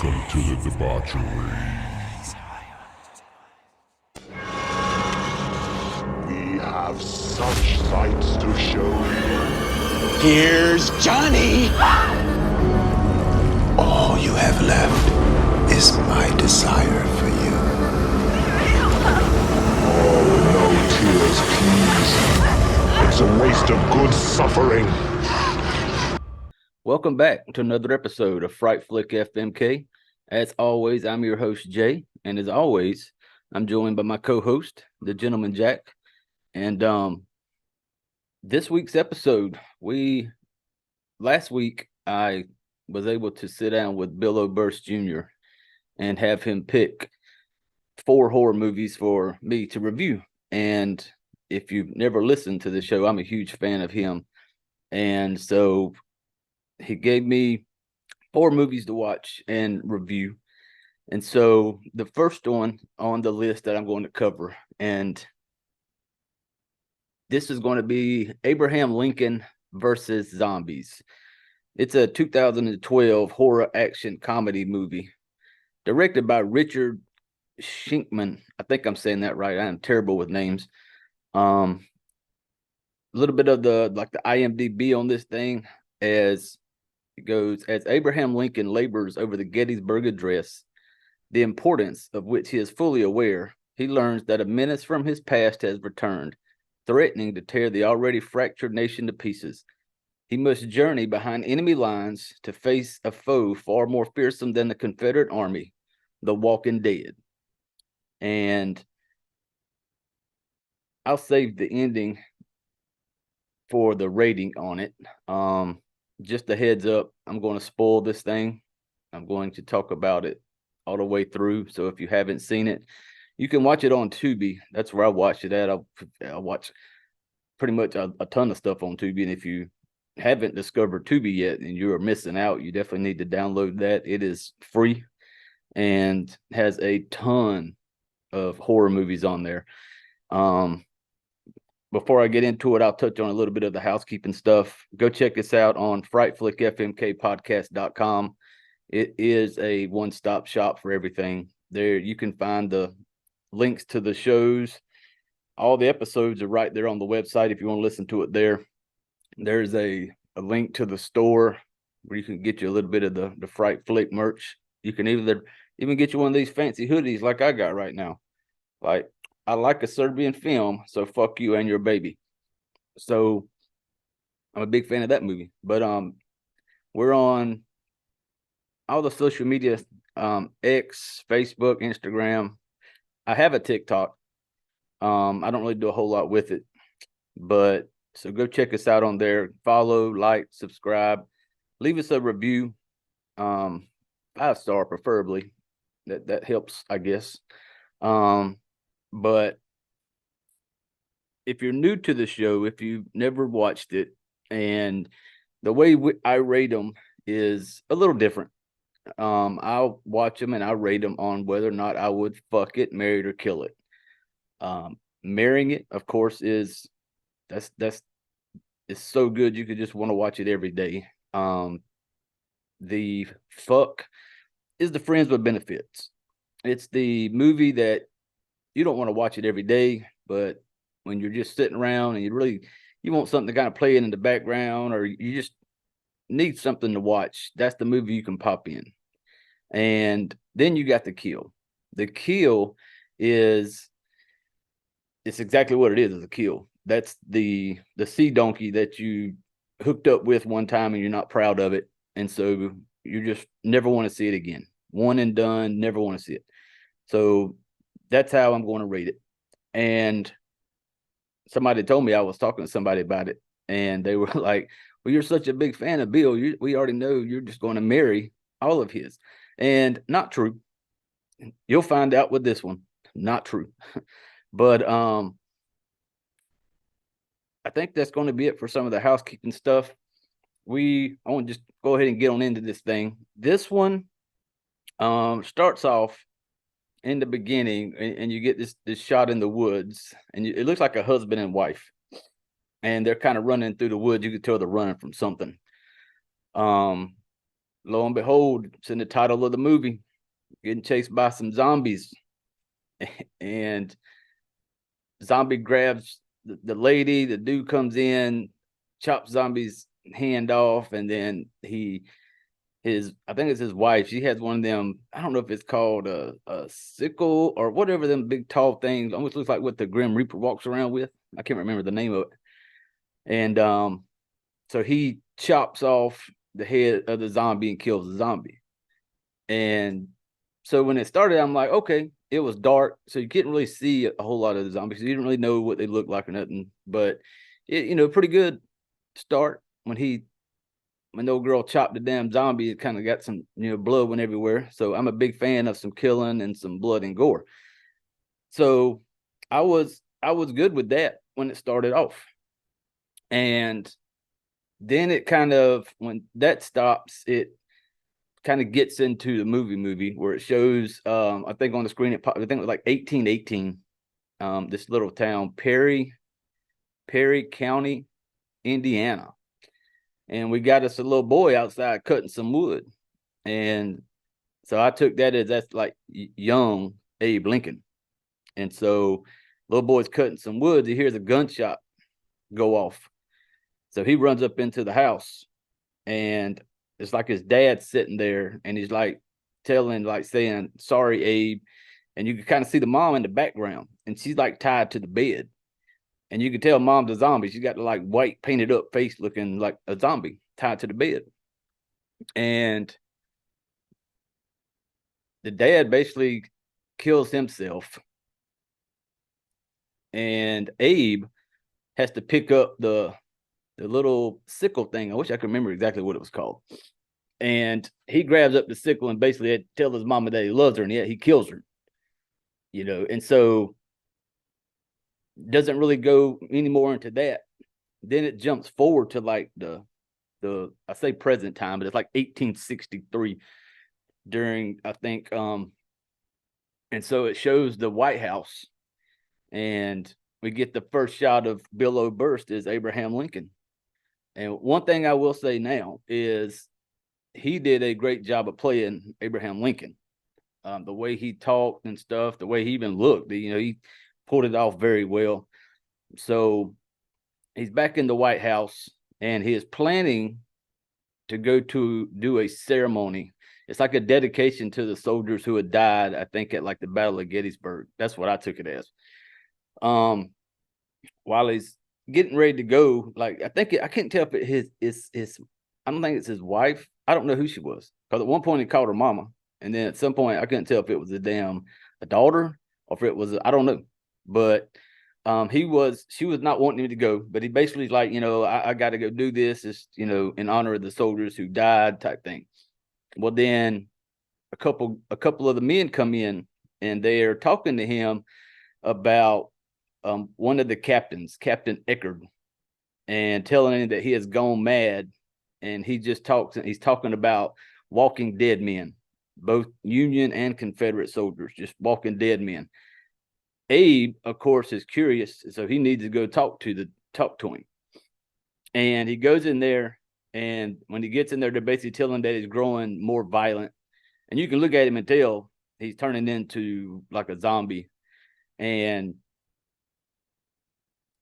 Welcome to the debauchery. We have such sights to show you. Here's Johnny! All you have left is my desire for you. Oh, no tears, please. It's a waste of good suffering. Welcome back to another episode of Fright Flick FMK. As always, I'm your host, Jay. And as always, I'm joined by my co-host, the gentleman Jack. And this week's episode, last week, I was able to sit down with Bill O'Burst Jr. and have him pick 4 horror movies for me to review. And if you've never listened to the show, I'm a huge fan of him. And so he gave me 4 movies to watch and review. And so the first one on the list that I'm going to cover, and this is going to be Abraham Lincoln versus Zombies. It's a 2012 horror action comedy movie directed by Richard Shinkman. I think I'm saying that right. I am terrible with names. A little bit of the IMDb on this thing, as it goes, as Abraham Lincoln labors over the Gettysburg Address, the importance of which he is fully aware, he learns that a menace from his past has returned, threatening to tear the already fractured nation to pieces. He must journey behind enemy lines to face a foe far more fearsome than the Confederate Army, the Walking Dead. And I'll save the ending for the rating on it. Just a heads up, I'm going to spoil this thing. I'm going to talk about it all the way through. So if you haven't seen it, you can watch it on Tubi. That's where I watched it at. I watch pretty much a ton of stuff on Tubi. And if you haven't discovered Tubi yet and you are missing out, you definitely need to download that. It is free and has a ton of horror movies on there. Before I get into it, I'll touch on a little bit of the housekeeping stuff. Go check us out on frightflickfmkpodcast.com. It is a one-stop shop for everything. There you can find the links to the shows. All the episodes are right there on the website if you want to listen to it there. There's a link to the store where you can get you a little bit of the Fright Flick merch. You can even get you one of these fancy hoodies like I got right now. Like, I like a Serbian film, so fuck you and your baby. So I'm a big fan of that movie. But we're on all the social media, X, Facebook, Instagram. I have a TikTok. I don't really do a whole lot with it, but so go check us out on there. Follow, like, subscribe, leave us a review. 5-star preferably. That helps, I guess. But if you're new to the show, if you've never watched it, and the way I rate them is a little different. I'll watch them and I'll rate them on whether or not I would fuck it, marry it, or kill it. Marrying it, of course, is so good you could just want to watch it every day. The fuck is the friends with benefits. It's the movie that you don't want to watch it every day, but when you're just sitting around and you want something to kind of play in the background, or you just need something to watch, that's the movie you can pop in. And then you got The Kill. The Kill it's exactly what it is, a kill. That's the sea donkey that you hooked up with one time and you're not proud of it. And so you just never want to see it again. One and done, never want to see it. So that's how I'm going to rate it. And somebody told me, I was talking to somebody about it, and they were like, well, you're such a big fan of Bill. We already know you're just going to marry all of his. And not true. You'll find out with this one. Not true. But I think that's going to be it for some of the housekeeping stuff. I want to just go ahead and get on into this thing. This one starts off in the beginning, and you get this shot in the woods, and it looks like a husband and wife, and they're kind of running through the woods. You can tell they're running from something. lo and behold, it's in the title of the movie, getting chased by some zombies. And zombie grabs the lady, the dude comes in, chops zombie's hand off, and then I think it's his wife. She has one of them. I don't know if it's called a sickle or whatever them big tall things. Almost looks like what the Grim Reaper walks around with. I can't remember the name of it. And so he chops off the head of the zombie and kills the zombie. And so when it started, I'm like, okay, it was dark, so you couldn't really see a whole lot of the zombies. You didn't really know what they looked like or nothing. But it, pretty good start when the old girl chopped the damn zombie. It kind of got some blood went everywhere. So I'm a big fan of some killing and some blood and gore. So I was good with that when it started off. And then it kind of, when that stops, it kind of gets into the movie where it shows, I think on the screen, I think it was like 1818, this little town, Perry County, Indiana. And we got us a little boy outside cutting some wood. And so I took that as that's like young Abe Lincoln. And so little boy's cutting some wood. He hears a gunshot go off. So he runs up into the house, and it's like his dad sitting there, and he's like saying, "Sorry, Abe." And you can kind of see the mom in the background, and she's like tied to the bed. And you can tell mom's a zombie. She's got the like white painted up face looking like a zombie tied to the bed. And the dad basically kills himself. And Abe has to pick up the little sickle thing. I wish I could remember exactly what it was called. And he grabs up the sickle and basically tells his mama that he loves her, and yet he kills her. And so doesn't really go any more into that. Then it jumps forward to like the I say present time, but it's like 1863 during, I think, and so it shows the White House, and we get the first shot of Bill O'Burst as Abraham Lincoln. And one thing I will say now is he did a great job of playing Abraham Lincoln. The way he talked and stuff, the way he even looked, he pulled it off very well. So he's back in the White House, and he is planning to go to do a ceremony. It's like a dedication to the soldiers who had died, I think, at like the Battle of Gettysburg. That's what I took it as. While he's getting ready to go, like I can't tell if it his I don't think it's his wife. I don't know who she was, because at one point he called her mama, and then at some point I couldn't tell if it was a daughter or if it was I don't know. But she was not wanting him to go, but he basically like, I got to go do this. It's, in honor of the soldiers who died type thing. Well, then a couple of the men come in, and they're talking to him about one of the captains, Captain Eckerd, and telling him that he has gone mad. And he's talking about walking dead men, both Union and Confederate soldiers, just walking dead men. Abe, of course, is curious, so he needs to go talk to him. And he goes in there, and when he gets in there, they're basically telling him that he's growing more violent. And you can look at him and tell he's turning into like a zombie. And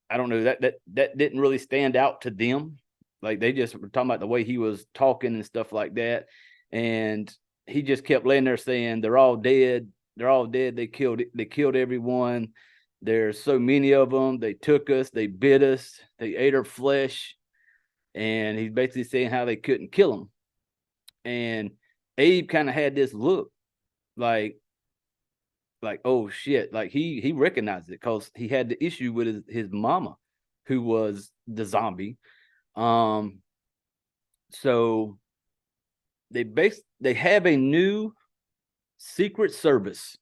I don't know, that didn't really stand out to them. Like they just were talking about the way he was talking and stuff like that. And he just kept laying there saying, they're all dead. They're all dead. They killed everyone. There's so many of them. They took us. They bit us. They ate our flesh. And he's basically saying how they couldn't kill him. And Abe kind of had this look like, oh shit. Like he recognized it, because he had the issue with his mama, who was the zombie. So they have a new Secret Service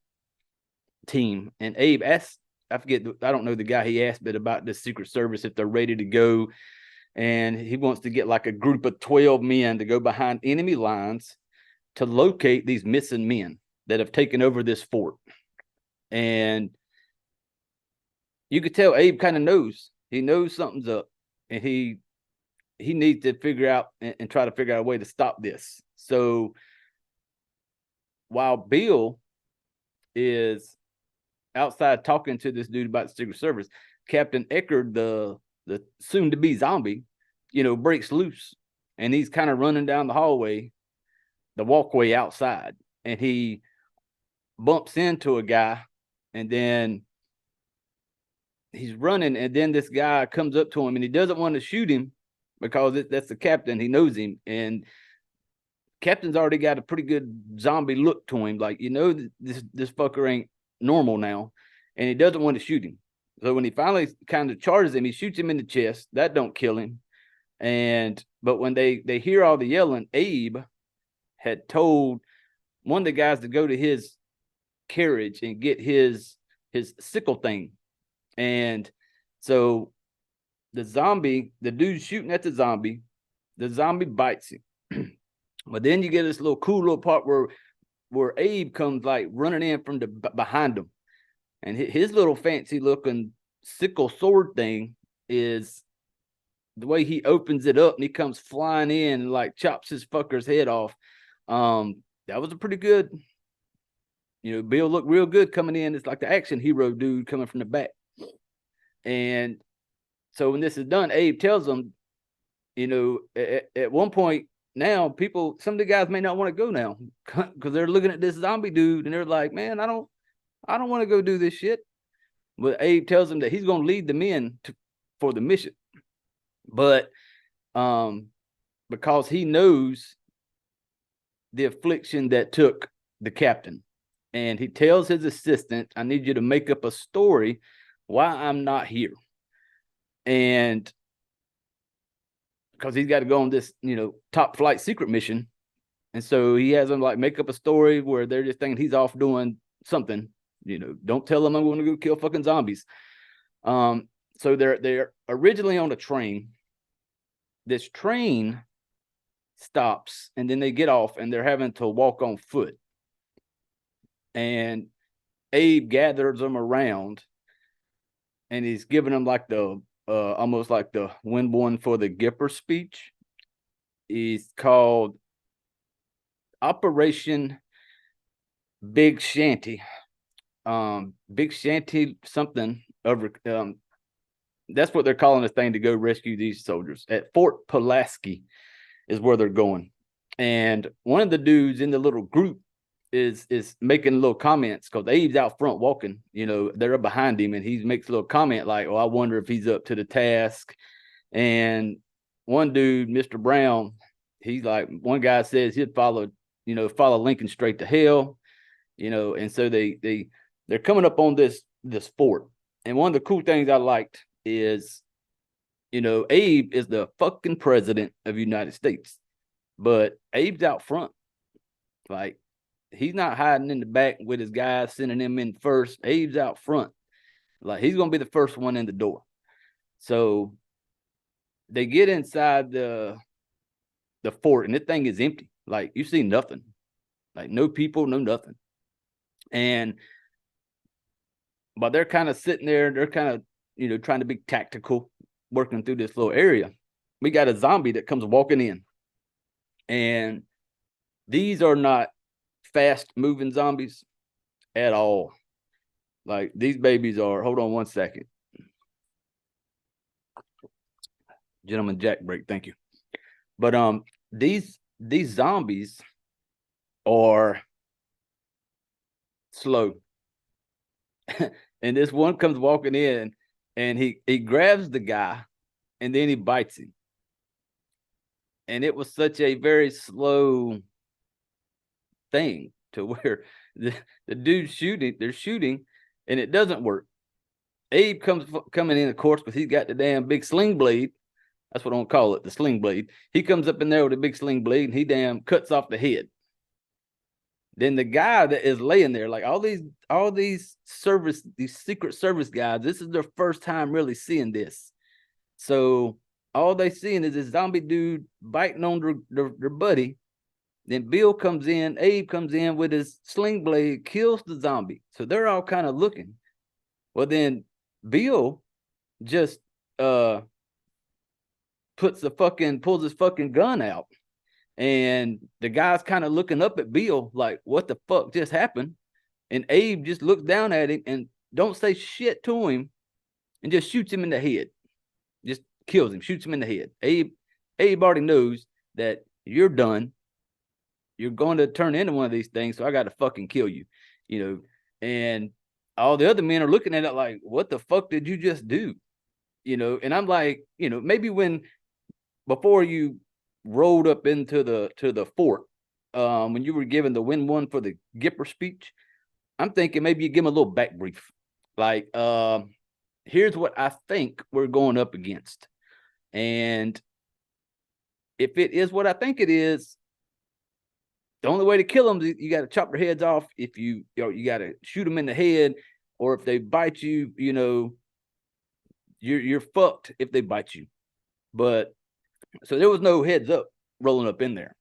team, and Abe asked, I don't know the guy he asked, but about the Secret Service, if they're ready to go. And he wants to get like a group of 12 men to go behind enemy lines to locate these missing men that have taken over this fort. And you could tell Abe kind of knows. He knows something's up, and he he needs to figure out and try to figure out a way to stop this. So while Bill is outside talking to this dude about the Secret Service, Captain Eckerd, the soon-to-be zombie, breaks loose, and he's kind of running down the hallway, the walkway outside, and he bumps into a guy, and then he's running, and then this guy comes up to him, and he doesn't want to shoot him because that's the captain. He knows him, and Captain's already got a pretty good zombie look to him. Like, this fucker ain't normal now, and he doesn't want to shoot him. So when he finally kind of charges him, he shoots him in the chest. That don't kill him. But when they hear all the yelling, Abe had told one of the guys to go to his carriage and get his sickle thing. And so the dude shooting at the zombie bites him. But then you get this cool little part where Abe comes like running in from behind him. And his little fancy looking sickle sword thing is the way he opens it up, and he comes flying in and like chops his fucker's head off. That was a pretty good, Bill looked real good coming in. It's like the action hero dude coming from the back. And so when this is done, Abe tells them, at one point now, some of the guys may not want to go now because they're looking at this zombie dude and they're like, man, I don't want to go do this shit. But Abe tells them that he's going to lead the men for the mission. But because he knows the affliction that took the captain, and he tells his assistant, I need you to make up a story why I'm not here. And because he's got to go on this, top flight secret mission. And so he has them like make up a story where they're just thinking he's off doing something. Don't tell them I'm going to go kill fucking zombies. So they're originally on a train. This train stops, and then they get off, and they're having to walk on foot. And Abe gathers them around, and he's giving them like the almost like the win one for the Gipper speech. It's called Operation Big Shanty. Big Shanty something over. That's what they're calling this thing to go rescue these soldiers at Fort Pulaski is where they're going. And one of the dudes in the little group is making little comments because Abe's out front walking, they're behind him, and he makes a little comment like, oh, I wonder if he's up to the task. And one dude, Mr. Brown, he's like, one guy says he'd follow Lincoln straight to hell, and so they're coming up on this fort. And one of the cool things I liked is, Abe is the fucking president of the United States, but Abe's out front. Like, he's not hiding in the back with his guys, sending him in first. Abe's out front. Like, he's going to be the first one in the door. So they get inside the fort, and this thing is empty. Like, you see nothing. Like, no people, no nothing. But they're kind of sitting there. They're kind of, trying to be tactical, working through this little area. We got a zombie that comes walking in. And these are not fast moving zombies at all. Like, these babies are, hold on one second. Gentleman Jack break, thank you. But these zombies are slow. And this one comes walking in, and he grabs the guy, and then he bites him. And it was such a very slow thing to where the dude's shooting, they're shooting, and it doesn't work. Abe coming in, of course, because he's got the damn big sling blade. That's what I'm gonna call it, the sling blade. He comes up in there with a big sling blade, and he damn cuts off the head. Then the guy that is laying there, like all these Secret Service guys, this is their first time really seeing this. So all they seeing is this zombie dude biting on their buddy. Then Bill comes in, Abe comes in with his sling blade, kills the zombie. So they're all kind of looking. Well, then Bill just puts pulls his fucking gun out. And the guy's kind of looking up at Bill like, what the fuck just happened? And Abe just looks down at him and don't say shit to him and just shoots him in the head. Just kills him, shoots him in the head. Abe already knows that you're done. You're going to turn into one of these things, so I got to fucking kill you, And all the other men are looking at it like, what the fuck did you just do? And I'm like, maybe before you rolled up into the fort, when you were given the win one for the Gipper speech, I'm thinking maybe you give him a little back brief. Like, here's what I think we're going up against. And if it is what I think it is, the only way to kill them, you got to chop their heads off. If you got to shoot them in the head, or if they bite you, you're fucked if they bite you. But so there was no heads up rolling up in there.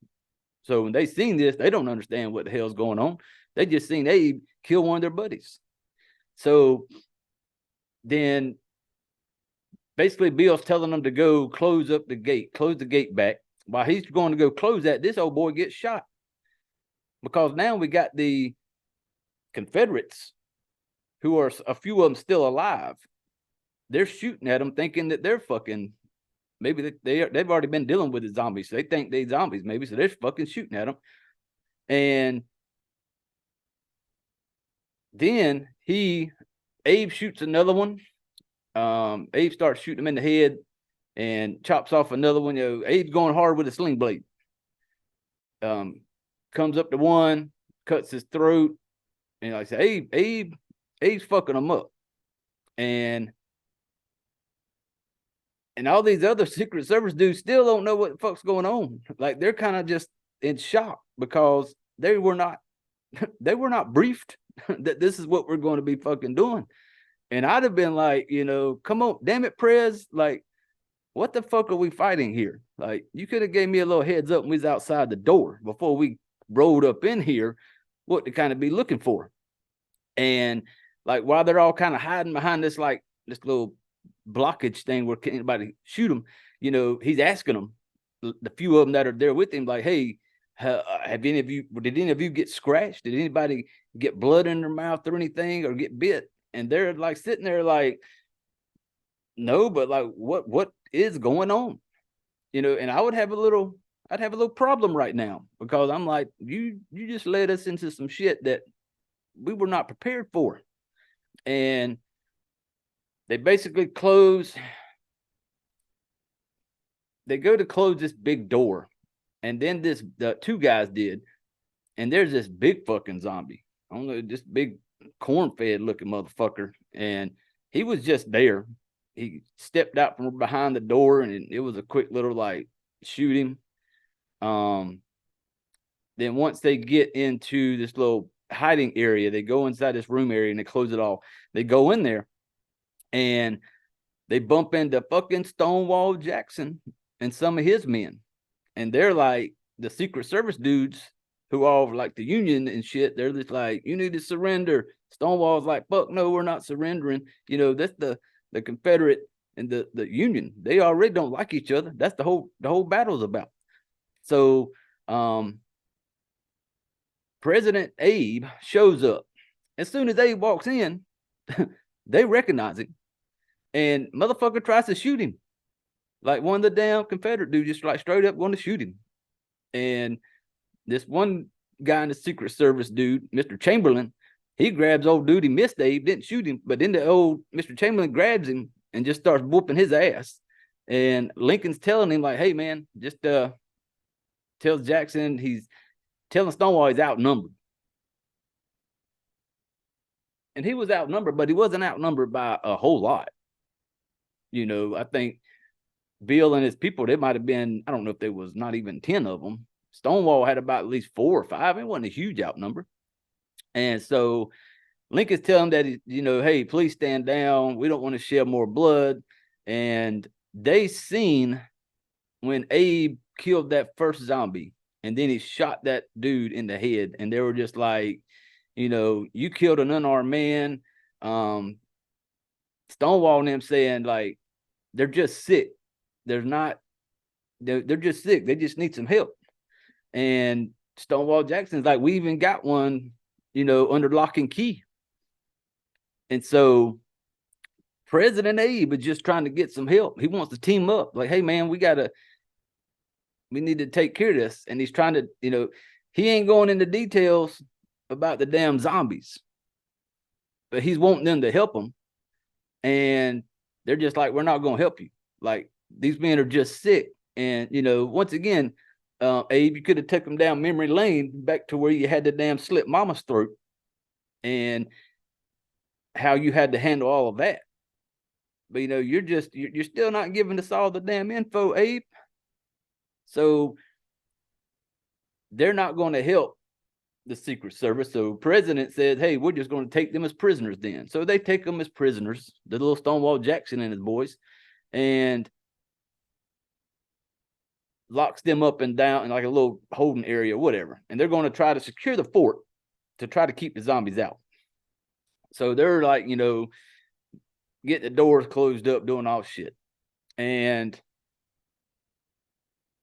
So when they seen this, they don't understand what the hell's going on. They just seen Abe kill one of their buddies. So then basically Bill's telling them to go close the gate back. While he's going to go close that, this old boy gets shot. Because now we got the Confederates, who are a few of them still alive. They're shooting at them thinking that they're fucking, maybe they've already been dealing with the zombies. So they think they're zombies maybe, so they're fucking shooting at them. And then Abe shoots another one. Abe starts shooting him in the head and chops off another one. Abe's going hard with a sling blade. Comes up to one, cuts his throat, and like I say, Abe's fucking him up. And all these other Secret Service dudes still don't know what the fuck's going on. Like, they're kind of just in shock because they were not briefed that this is what we're going to be fucking doing. And I'd have been like, come on, damn it, Prez, like, what the fuck are we fighting here? Like, you could have gave me a little heads up when we was outside the door before we rolled up in here, what to kind of be looking for. And like, while they're all kind of hiding behind this little blockage thing where can't anybody shoot them, he's asking them, the few of them that are there with him, like, hey, did any of you get scratched? Did anybody get blood in their mouth or anything, or get bit? And they're like sitting there like, no, but like, what is going on? And I'd have a little problem right now, because I'm like, you just led us into some shit that we were not prepared for. And they basically they go to close this big door. And then the two guys did. And there's this big fucking zombie. I don't know, this big corn-fed looking motherfucker. And he was just there. He stepped out from behind the door, and it was a quick little like shoot him. Then once they get into this little hiding area, they go inside this room area and they close it all. They go in there and they bump into fucking Stonewall Jackson and some of his men. And they're like the Secret Service dudes who all like the Union and shit. They're just like, you need to surrender. Stonewall's like, fuck no, we're not surrendering. That's the Confederate and the Union. They already don't like each other. That's the whole battle's about. So President Abe shows up. As soon as Abe walks in, they recognize him. And motherfucker tries to shoot him. Like, one of the damn Confederate dudes just like straight up going to shoot him. And this one guy in the Secret Service dude, Mr. Chamberlain, he grabs old dude. He missed Abe, didn't shoot him, but then the old Mr. Chamberlain grabs him and just starts whooping his ass. And Lincoln's telling him like, hey man, just tells Jackson, he's telling Stonewall he's outnumbered. And he was outnumbered, but he wasn't outnumbered by a whole lot. I think Bill and his people, there might have been, I don't know if there was not even 10 of them. Stonewall had about at least 4 or 5. It wasn't a huge outnumber. And so Lincoln's telling that, hey, please stand down. We don't want to shed more blood. And they seen when Abe killed that first zombie, and then he shot that dude in the head. And they were just like, you killed an unarmed man. Stonewall and them saying like, they're just sick. There's not They're just sick. They just need some help. And Stonewall Jackson's like, we even got one, under lock and key. And so President Abe is just trying to get some help. He wants to team up. Like, hey man, we need to take care of this. And he's trying to, he ain't going into details about the damn zombies, but he's wanting them to help him. And they're just like, we're not going to help you. Like, these men are just sick. And, once again, Abe, you could have taken them down memory lane back to where you had the damn slit mama's throat and how you had to handle all of that. But, you're still not giving us all the damn info, Abe. So they're not going to help the Secret Service. So president said, hey, we're just going to take them as prisoners then. So they take them as prisoners, the little Stonewall Jackson and his boys, and locks them up and down in like a little holding area, whatever. And they're going to try to secure the fort to try to keep the zombies out. So they're like, getting the doors closed up, doing all shit. And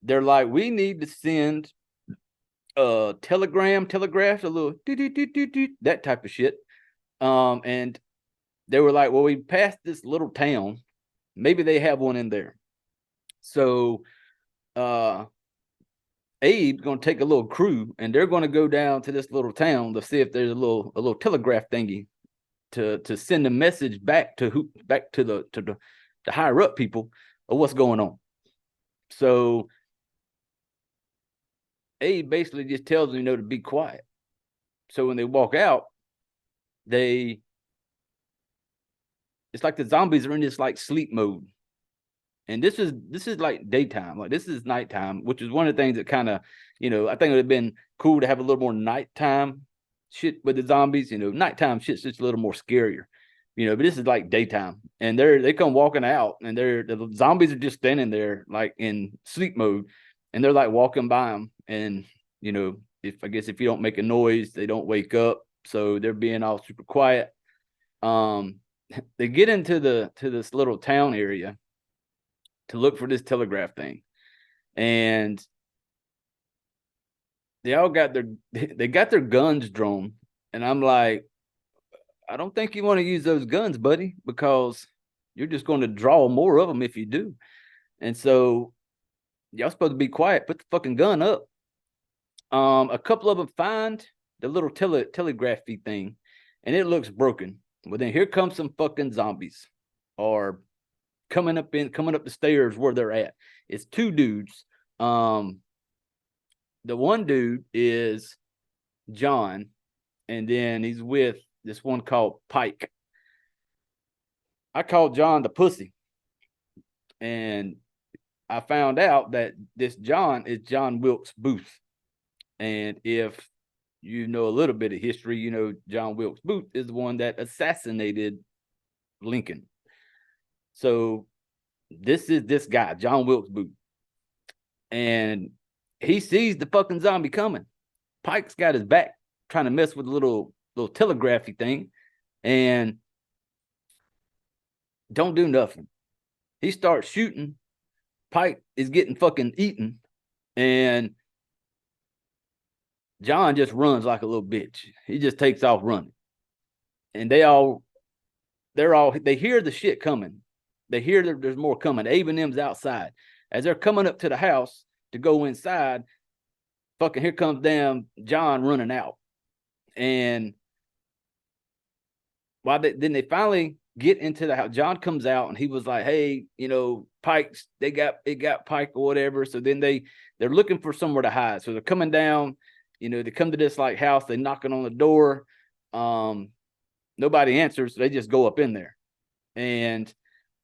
they're like, we need to send a telegraph, a little that type of shit. And they were like, well, we passed this little town. Maybe they have one in there. So Abe's going to take a little crew and they're going to go down to this little town to see if there's a little telegraph thingy to send a message back to the higher up people of what's going on. So Abe basically just tells them, to be quiet. So when they walk out, it's like the zombies are in this like sleep mode. And this is like daytime, like this is nighttime, which is one of the things that kind of, I think it would have been cool to have a little more nighttime shit with the zombies. Nighttime shit's just a little more scarier, but this is like daytime. And they come walking out, and the zombies are just standing there like in sleep mode, and they're like walking by them. And if you don't make a noise, they don't wake up. So they're being all super quiet. They get into this little town area to look for this telegraph thing, and they all got their guns drawn. And I'm like, I don't think you want to use those guns, buddy, because you're just going to draw more of them if you do. And so y'all supposed to be quiet. Put the fucking gun up. A couple of them find the little telegraphy thing, and it looks broken. Well, then here comes some fucking zombies, or coming up the stairs where they're at. It's two dudes. The one dude is John, and then he's with this one called Pike. I called John the pussy, and I found out that this John is John Wilkes Booth. And if you know a little bit of history, John Wilkes Booth is the one that assassinated Lincoln. So this is this guy, John Wilkes Booth. And he sees the fucking zombie coming. Pike's got his back, trying to mess with the little telegraphy thing, and don't do nothing. He starts shooting. Pike is getting fucking eaten, and John just runs like a little bitch. He just takes off running. And they hear the shit coming. They hear that there's more coming. Abe and them's outside. As they're coming up to the house to go inside, fucking here comes damn John running out. And then they finally get into the house. John comes out and he was like, hey, Pike's, they got Pike or whatever. So then they're looking for somewhere to hide. So they're coming down, they come to this like house, they knocking on the door. Nobody answers, so they just go up in there. And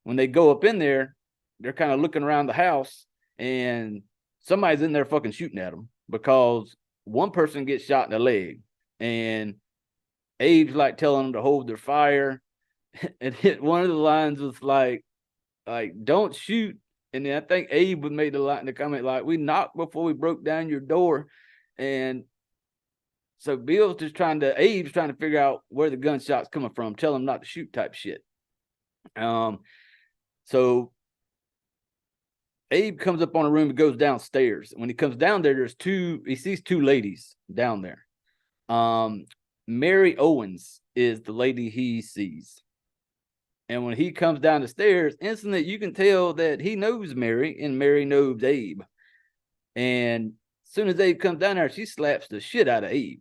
when they go up in there, they're kind of looking around the house, and somebody's in there fucking shooting at them, because one person gets shot in the leg, and Abe's like telling them to hold their fire. And one of the lines was like, don't shoot. And then I think Abe would make the comment like, we knocked before we broke down your door. And so Abe's trying to figure out where the gunshot's coming from, tell him not to shoot type shit. So Abe comes up on a room and goes downstairs. When he comes down there, he sees two ladies down there. Mary Owens is the lady he sees. And when he comes down the stairs, instantly you can tell that he knows Mary and Mary knows Abe. And as soon as Abe comes down there, she slaps the shit out of Abe.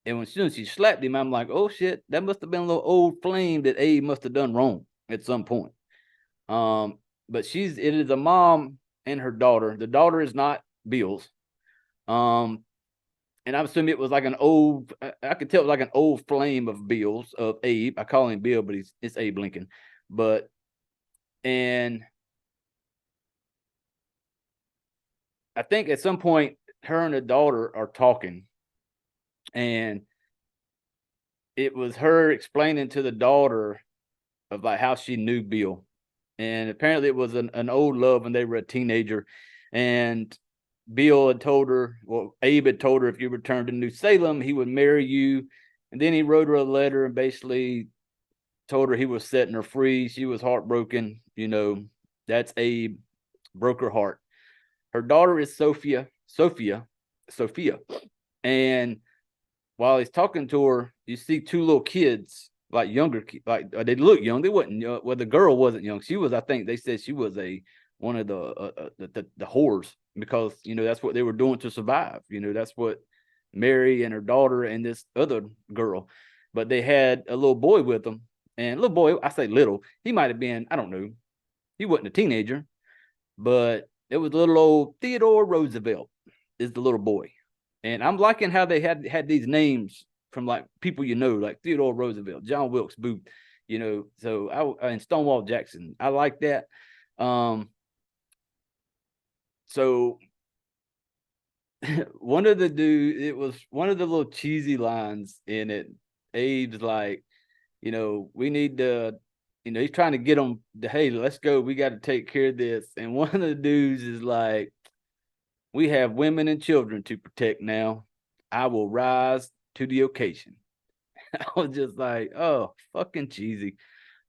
And as soon as she slapped him, I'm like, oh shit, that must have been a little old flame that Abe must have done wrong at some point. But it is a mom and her daughter. The daughter is not Bill's. And I'm assuming it was like I could tell it was like an old flame of Bill's, of Abe. I call him Bill, but it's Abe Lincoln. And I think at some point, her and the daughter are talking. And it was her explaining to the daughter of like how she knew Bill. And apparently it was an old love when they were a teenager. And Bill had told her, well, Abe had told her if you returned to New Salem, he would marry you. And then he wrote her a letter and basically told her he was setting her free. She was heartbroken. You know, that's Abe, broke her heart. Her daughter is Sophia. And while he's talking to her, you see two little kids, like younger, like they look young. They wasn't young. Well, the girl wasn't young. She was, I think they said she was one of the whores, because you know that's what they were doing to survive. You know, that's what Mary and her daughter and this other girl. But they had a little boy with them, and little boy, I say little, he might have been, I don't know, he wasn't a teenager, but it was little old Theodore Roosevelt is the little boy. And I'm liking how they had these names from like people, you know, like Theodore Roosevelt, John Wilkes Booth, you know, so and Stonewall Jackson. I like that. So one of the dudes, it was one of the little cheesy lines in it. Abe's like, you know, we need to, you know, he's trying to get them to, hey, let's go. We got to take care of this. And one of the dudes is like, we have women and children to protect now. I will rise to the occasion. I was just like, oh, fucking cheesy.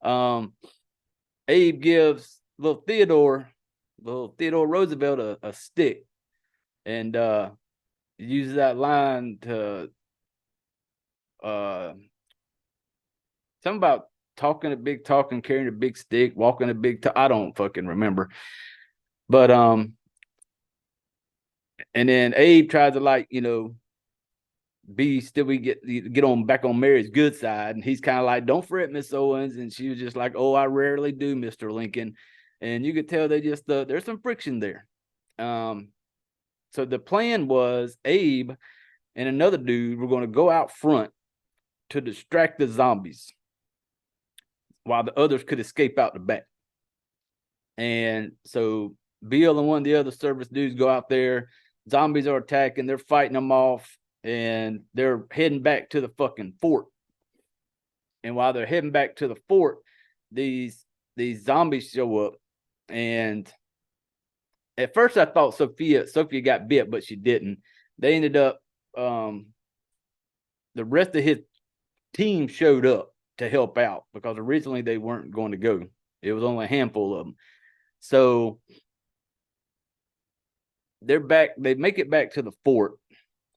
Abe gives little Theodore Roosevelt a stick, and uses that line to something about talking a big talk and carrying a big stick, walking a big talk. I don't fucking remember. But and then Abe tries to, like, you know, we get on back on Mary's good side, and he's kind of like, don't fret, Miss Owens. And she was just like, oh, I rarely do, Mr. Lincoln. And you could tell they just there's some friction there. So the plan was Abe and another dude were going to go out front to distract the zombies while the others could escape out the back. And so Bill and one of the other service dudes go out there. Zombies are attacking. They're fighting them off, and they're heading back to the fucking fort. And while they're heading back to the fort, these zombies show up. And at first I thought Sophia got bit, but she didn't. They ended up, the rest of his team showed up to help out, because originally they weren't going to go. It was only a handful of them. So they're back. They make it back to the fort,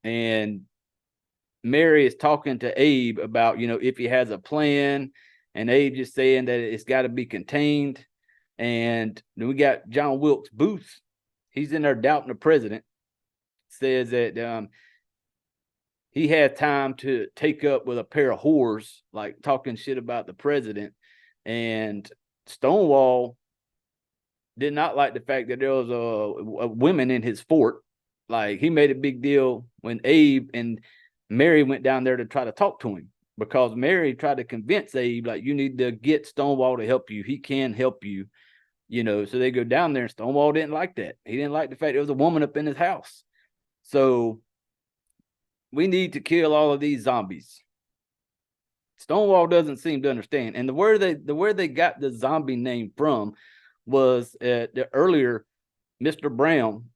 and Mary is talking to Abe about, you know, if he has a plan, and Abe just saying that it's got to be contained. And then we got John Wilkes Booth. He's in there doubting the president. Says that he had time to take up with a pair of whores, like talking shit about the president. And Stonewall did not like the fact that there was a women in his fort. Like, he made a big deal when Abe and Mary went down there to try to talk to him, because Mary tried to convince Abe, like, you need to get Stonewall to help you. He can help you, you know. So they go down there, and Stonewall didn't like that. He didn't like the fact there was a woman up in his house. So we need to kill all of these zombies. Stonewall doesn't seem to understand. And where they got the zombie name from was the earlier Mr. Brown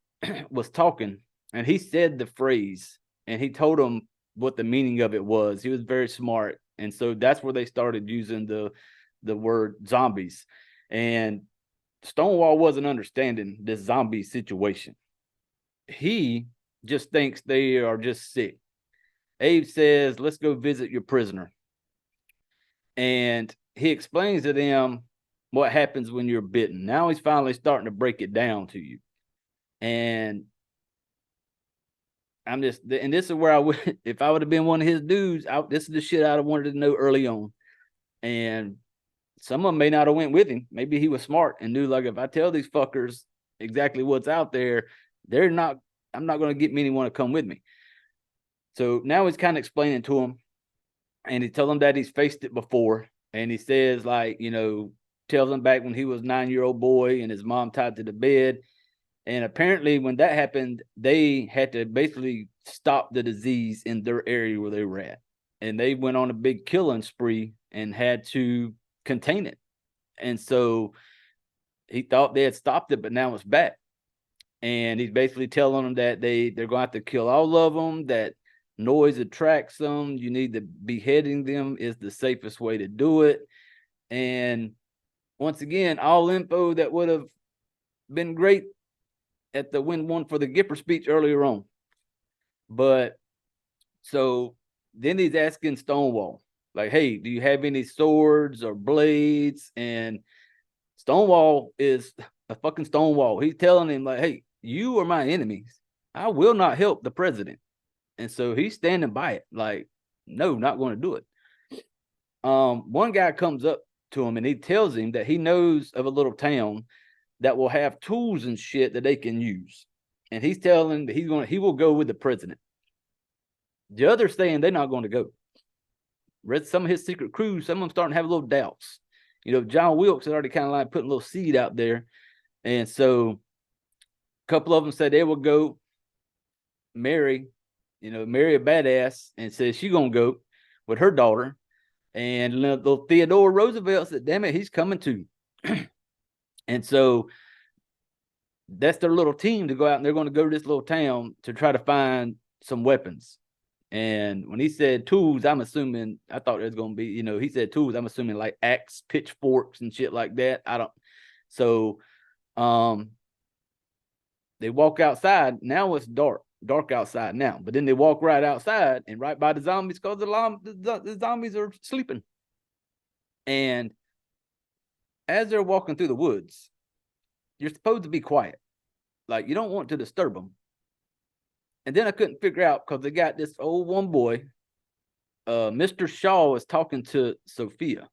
was talking, and he said the phrase, and he told him what the meaning of it was. He was very smart. And so that's where they started using the word zombies. And Stonewall wasn't understanding this zombie situation. He just thinks they are just sick. Abe says, let's go visit your prisoner. And he explains to them what happens when you're bitten. Now he's finally starting to break it down to you. And and this is where I would, if I would have been one of his dudes, this is the shit I'd have wanted to know early on. And some of them may not have went with him. Maybe he was smart and knew, like, if I tell these fuckers exactly what's out there, I'm not going to get many want to come with me. So now he's kind of explaining to him, and he tells them that he's faced it before. And he says, like, tells him back when he was a 9-year-old boy and his mom tied to the bed. And apparently when that happened, they had to basically stop the disease in their area where they were at. And they went on a big killing spree and had to contain it. And so he thought they had stopped it, but now it's back. And he's basically telling them that they're going to have to kill all of them, that noise attracts them. You need to beheading them is the safest way to do it. And once again, all info that would have been great at the one for the Gipper speech earlier on. But so then he's asking Stonewall, like, hey, do you have any swords or blades? And Stonewall is a fucking Stonewall. He's telling him, like, hey, you are my enemies. I will not help the president. And so he's standing by it, like, no, not going to do it. One guy comes up to him and he tells him that he knows of a little town that will have tools and shit that they can use. And he's telling that he will go with the president. The others saying they're not going to go. Read some of his secret crews, some of them starting to have little doubts. John Wilkes had already kind of like putting a little seed out there. And so a couple of them said they will go marry a badass, and says she's going to go with her daughter. And little Theodore Roosevelt said, damn it, he's coming too. And so that's their little team to go out, and they're going to go to this little town to try to find some weapons. And when he said tools, I'm assuming, I thought it was going to be, he said tools, I'm assuming like axe, pitchforks and shit like that. So they walk outside. Now it's dark outside now, but then they walk right outside and right by the zombies, because the zombies are sleeping. And as they're walking through the woods, you're supposed to be quiet. Like, you don't want to disturb them. And then I couldn't figure out, because they got this old one boy, Mr. Shaw is talking to Sophia,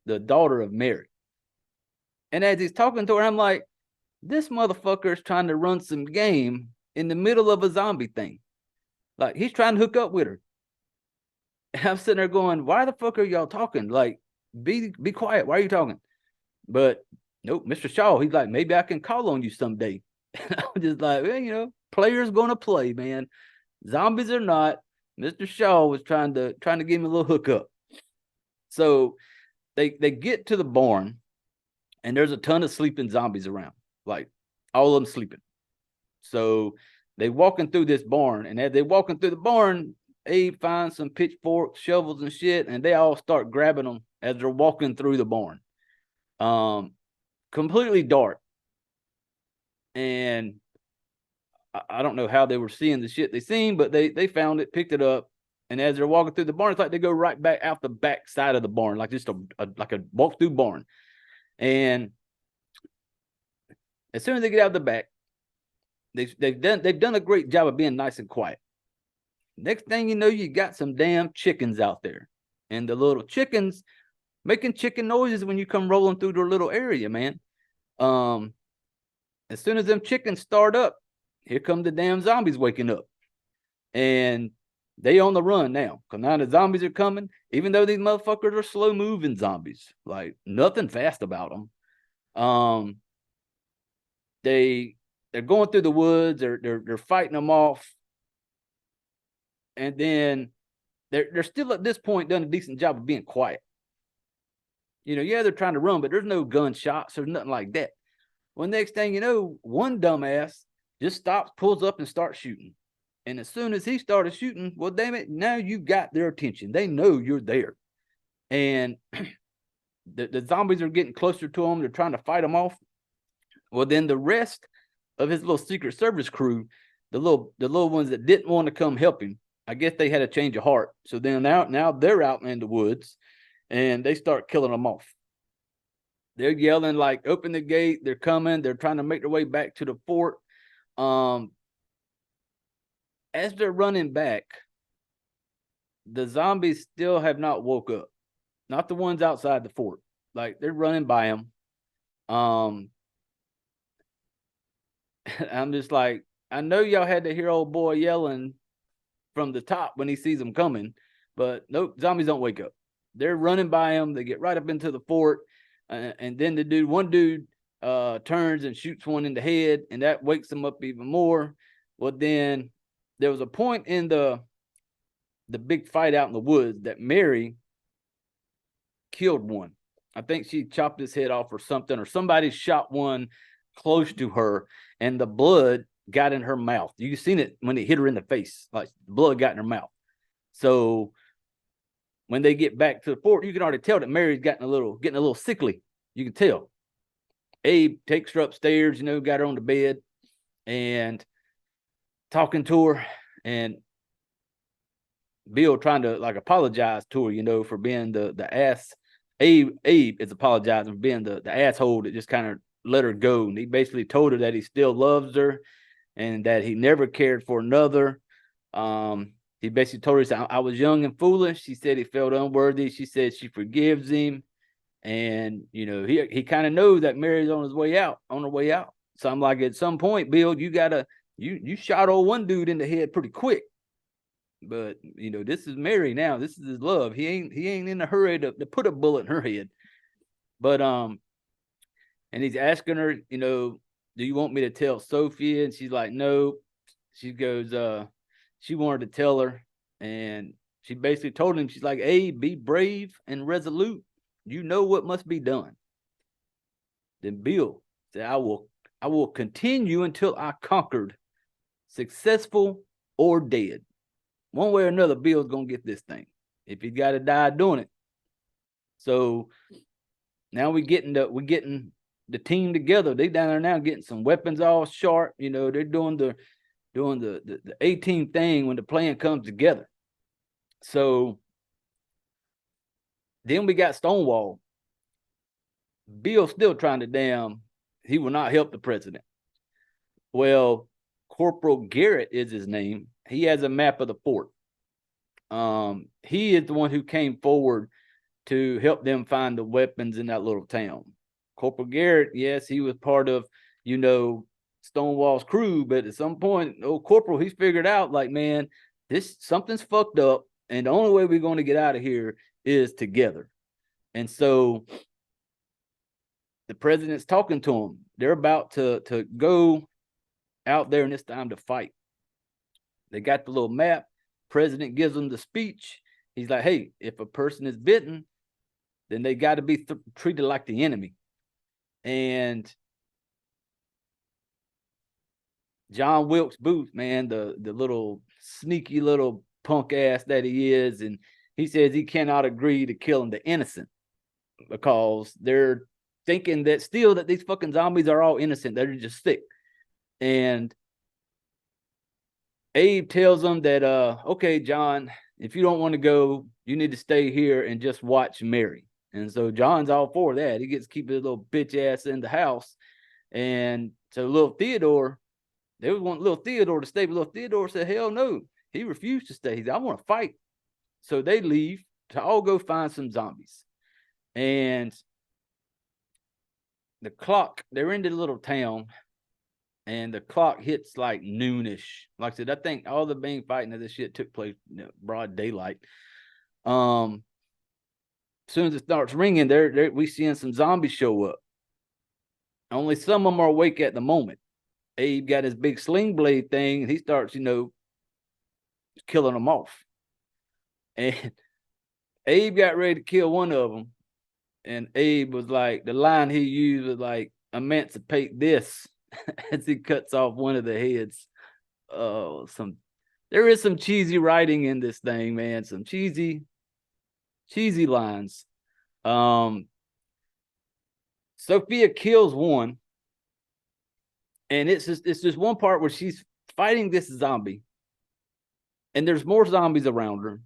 the daughter of Mary. And as he's talking to her, I'm like, this motherfucker is trying to run some game in the middle of a zombie thing. Like, he's trying to hook up with her. And I'm sitting there going, why the fuck are y'all talking? Like, be quiet. Why are you talking? But nope, Mr. Shaw, he's like, maybe I can call on you someday. And I'm just like, well, players gonna play, man. Zombies or not, Mr. Shaw was trying to give him a little hookup. So they get to the barn, and there's a ton of sleeping zombies around, like all of them sleeping. So they walking through this barn, and as they walking through the barn, Abe finds some pitchforks, shovels, and shit, and they all start grabbing them as they're walking through the barn. Completely dark. And I don't know how they were seeing the shit they seen, but they found it, picked it up, and as they're walking through the barn, it's like they go right back out the back side of the barn, like just like a walk through barn. And as soon as they get out the back, they've done a great job of being nice and quiet. Next thing you know, you got some damn chickens out there, and the little chickens making chicken noises when you come rolling through their little area, man. As soon as them chickens start up, here come the damn zombies waking up, and they on the run now, because now the zombies are coming, even though these motherfuckers are slow moving zombies, like nothing fast about them. They're going through the woods, they're fighting them off, and then they're still at this point done a decent job of being quiet. Yeah, they're trying to run, but there's no gunshots or nothing like that. Well, next thing you know, one dumbass just stops, pulls up, and starts shooting. And as soon as he started shooting, well, damn it, now you got their attention. They know you're there. And the zombies are getting closer to them. They're trying to fight them off. Well, then the rest of his little Secret Service crew, the little ones that didn't want to come help him, I guess they had a change of heart. So then now they're out in the woods, and they start killing them off. They're yelling like, "Open the gate!" They're coming. They're trying to make their way back to the fort. As they're running back, the zombies still have not woke up. Not the ones outside the fort. Like, they're running by them. I'm just like, I know y'all had to hear old boy yelling from the top when he sees them coming, but nope, zombies don't wake up. They're running by him. They get right up into the fort, and then one dude turns and shoots one in the head, and that wakes them up even more. Well, then there was a point in the big fight out in the woods that Mary killed one. I think she chopped his head off or something, or somebody shot one close to her, and the blood got in her mouth. You seen it when it hit her in the face, like blood got in her mouth. So when they get back to the fort, you can already tell that Mary's getting a little sickly. You can tell. Abe takes her upstairs, got her on the bed and talking to her, and Bill trying to like apologize to her, for being the ass. Abe is apologizing for being the asshole that just kind of let her go. And he basically told her that he still loves her and that he never cared for another. He basically told her, I was young and foolish. She said he felt unworthy. She said she forgives him. And, he kind of knows that Mary's on her way out. So I'm like, at some point, Bill, you shot old one dude in the head pretty quick. But this is Mary now. This is his love. He ain't in a hurry to put a bullet in her head. But and he's asking her, do you want me to tell Sophia? And she's like, no. She goes, she wanted to tell her, and she basically told him, she's like, hey, be brave and resolute. You know what must be done. Then Bill said, I will continue until I conquered, successful or dead. One way or another, Bill's gonna get this thing. If he got to die doing it. So now we're getting the team together. They down there now getting some weapons all sharp. They're doing the A-team thing when the plan comes together. So then we got Stonewall. Bill still trying to he will not help the president. Well, Corporal Garrett is his name. He has a map of the fort. He is the one who came forward to help them find the weapons in that little town. Corporal Garrett, yes, he was part of, Stonewall's crew, but at some point, old Corporal, he's figured out, like, man, something's fucked up, and the only way we're going to get out of here is together. And so the president's talking to him. They're about to go out there, and it's time to fight. They got the little map. President gives them the speech. He's like, hey, if a person is bitten, then they got to be treated like the enemy. And John Wilkes Booth, man, the little sneaky little punk ass that he is, and he says he cannot agree to killing the innocent because they're thinking that these fucking zombies are all innocent. They're just sick. And Abe tells them that, okay, John, if you don't want to go, you need to stay here and just watch Mary. And so John's all for that. He gets to keep his little bitch ass in the house. And so little Theodore, they would want little Theodore to stay, but little Theodore said, hell no. He refused to stay. He said, I want to fight. So they leave to all go find some zombies. And the clock, they're in the little town, and the clock hits like noonish. Like I said, I think all the main fighting of this shit took place broad daylight. As soon as it starts ringing, we seeing some zombies show up. Only some of them are awake at the moment. Abe got his big sling blade thing, and he starts, killing them off. And Abe got ready to kill one of them, and Abe was like, the line he used was like, emancipate this, as he cuts off one of the heads. There is some cheesy writing in this thing, man. Some cheesy lines. Sophia kills one, And it's just one part where she's fighting this zombie, and there's more zombies around her.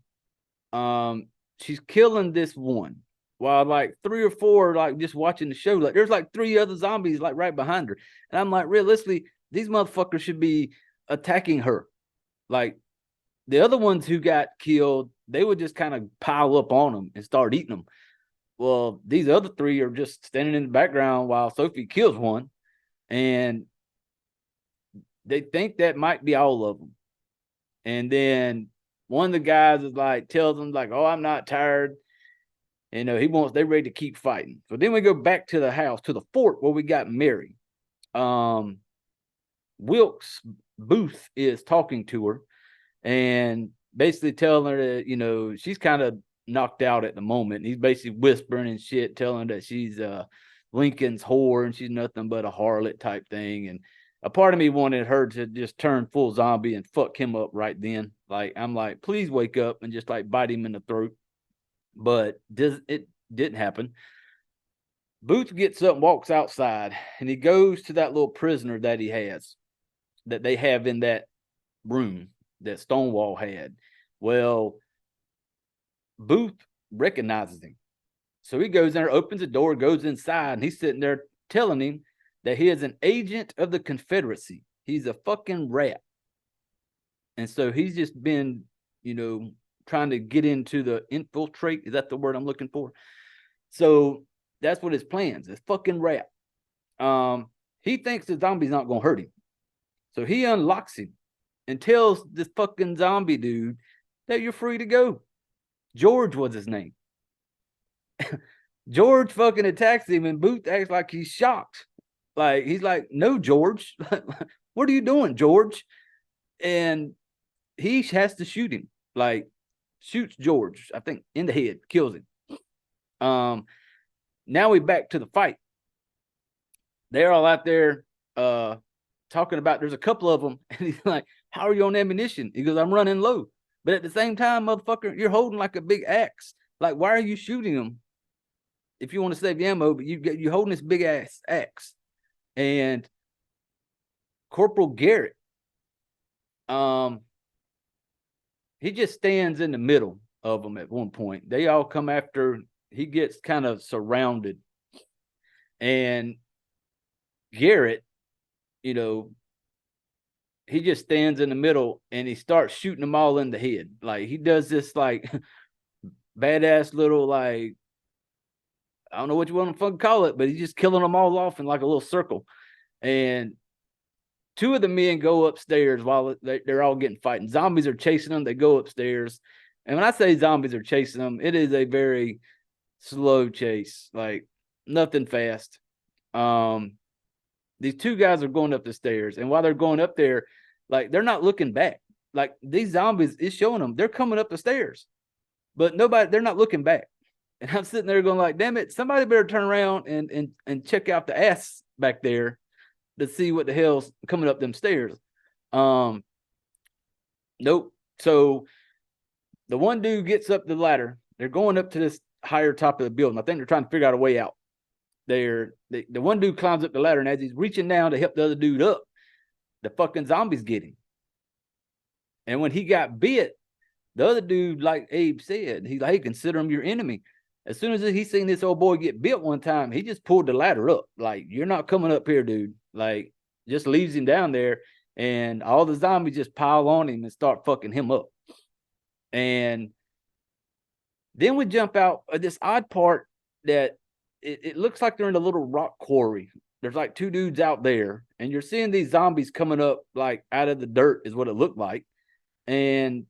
She's killing this one while like 3 or 4 like just watching the show. Like there's like 3 other zombies like right behind her, and I'm like, realistically, these motherfuckers should be attacking her. Like the other ones who got killed, they would just kind of pile up on them and start eating them. Well, these other 3 are just standing in the background while Sophie kills one, and they think that might be all of them. And then one of the guys is like, tells them like, "Oh, I'm not tired." You know, they're ready to keep fighting. So then we go back to the house, to the fort where we got Mary. Wilkes Booth is talking to her and basically telling her that, you know, she's kind of knocked out at the moment. And he's basically whispering and shit, telling her that she's Lincoln's whore and she's nothing but a harlot type thing. And a part of me wanted her to just turn full zombie and fuck him up right then. Like, I'm like, please wake up and just like bite him in the throat. But it didn't happen. Booth gets up and walks outside, and he goes to that little prisoner that they have in that room that Stonewall had. Well, Booth recognizes him. So he goes in there, opens the door, goes inside, and he's sitting there telling him that he is an agent of the Confederacy. He's a fucking rat. And so he's just been, you know, trying to get into the infiltrate. Is that the word I'm looking for? So that's what his plans is. Fucking rat. He thinks the zombie's not gonna hurt him. So he unlocks him and tells this fucking zombie dude that you're free to go. George was his name. George fucking attacks him, and Booth acts like he's shocked. Like, he's like, "No, George. What are you doing, George?" And he has to shoot him. Like, shoots George, I think, in the head, kills him. Now we back to the fight. They're all out there talking about, there's a couple of them, and he's like, "How are you on ammunition?" He goes, "I'm running low." But at the same time, motherfucker, you're holding like a big axe. Like, why are you shooting him if you want to save the ammo, but you're holding this big ass axe? And Corporal Garrett, he just stands in the middle of them at one point. They all come after. He gets kind of surrounded, and Garrett, you know, he just stands in the middle and he starts shooting them all in the head. Like, he does this like badass little, like, I don't know what you want to fucking call it, but he's just killing them all off in like a little circle. And 2 of the men go upstairs while they're all getting fighting. Zombies are chasing them. They go upstairs. And when I say zombies are chasing them, it is a very slow chase, like nothing fast. These 2 guys are going up the stairs, and while they're going up there, like, they're not looking back. Like, these zombies is showing them they're coming up the stairs, but they're not looking back. And I'm sitting there going like, damn it, somebody better turn around and check out the ass back there to see what the hell's coming up them stairs. Nope. So the one dude gets up the ladder. They're going up to this higher top of the building. I think they're trying to figure out a way out. The one dude climbs up the ladder, and as he's reaching down to help the other dude up, the fucking zombies get him. And when he got bit, the other dude, like Abe said, he's like, "Hey, consider him your enemy." As soon as he seen this old boy get bit one time, he just pulled the ladder up. Like, "You're not coming up here, dude." Like, just leaves him down there, and all the zombies just pile on him and start fucking him up. And then we jump out of this odd part that it looks like they're in a little rock quarry. There's like 2 dudes out there, and you're seeing these zombies coming up like out of the dirt is what it looked like. And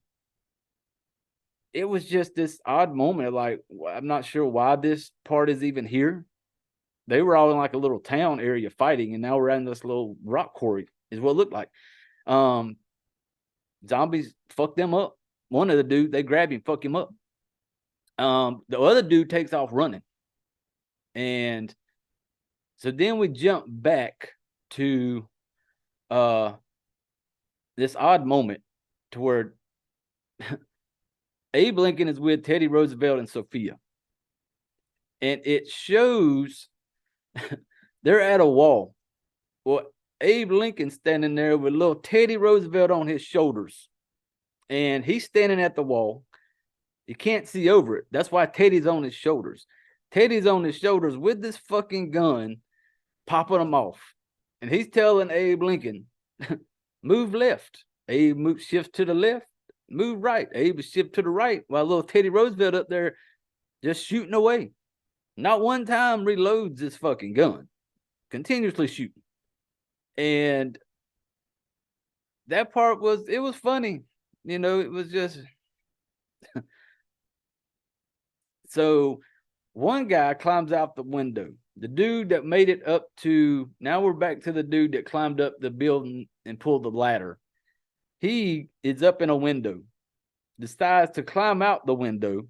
it was just this odd moment of like, I'm not sure why this part is even here. They were all in like a little town area fighting, and now we're in this little rock quarry is what it looked like. Zombies fuck them up. One of the dudes, they grab him, fuck him up. The other dude takes off running. And so then we jump back to this odd moment to where Abe Lincoln is with Teddy Roosevelt and Sophia. And it shows they're at a wall. Well, Abe Lincoln standing there with little Teddy Roosevelt on his shoulders. And he's standing at the wall. You can't see over it. That's why Teddy's on his shoulders. Teddy's on his shoulders with this fucking gun, popping them off. And he's telling Abe Lincoln, move left. Abe shifts to the left, move right. Abe was shift to the right while little Teddy Roosevelt up there just shooting away. Not one time reloads this fucking gun. Continuously shooting. And that part was funny. You know, it was just so one guy climbs out the window. The dude that made it up to, now we're back to the dude that climbed up the building and pulled the ladder. He is up in a window, decides to climb out the window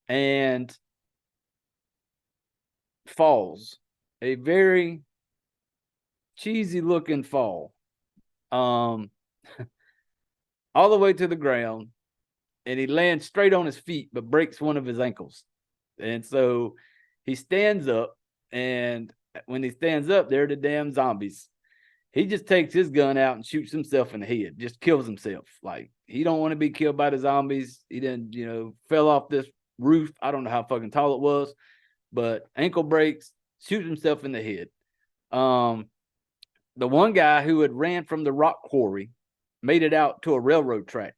and falls. A very cheesy looking fall. All the way to the ground, and he lands straight on his feet, but breaks one of his ankles. And so he stands up, and when he stands up, they're the damn zombies. He just takes his gun out and shoots himself in the head, just kills himself. Like, he don't want to be killed by the zombies. He didn't, fell off this roof. I don't know how fucking tall it was, but ankle breaks, shoots himself in the head. The one guy who had ran from the rock quarry made it out to a railroad track.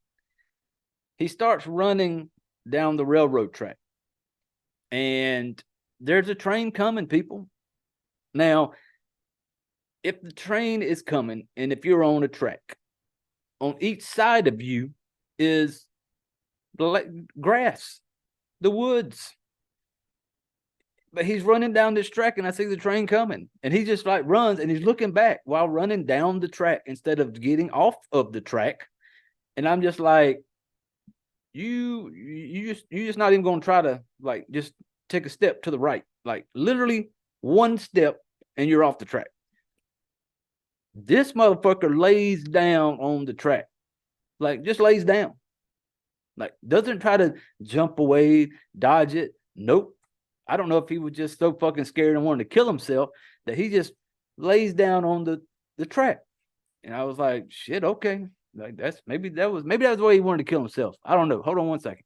He starts running down the railroad track, and there's a train coming, people. Now, if the train is coming, and if you're on a track, on each side of you is grass, the woods. But he's running down this track, and I see the train coming, and he just like runs, and he's looking back while running down the track instead of getting off of the track. And I'm just like, you just not even gonna try to like just take a step to the right, like literally one step, and you're off the track. This motherfucker lays down on the track, like just lays down, like doesn't try to jump away, dodge it. Nope. I don't know if he was just so fucking scared and wanted to kill himself that he just lays down on the track. And I was like, shit, okay. Like maybe that was the way he wanted to kill himself. I don't know. Hold on one second.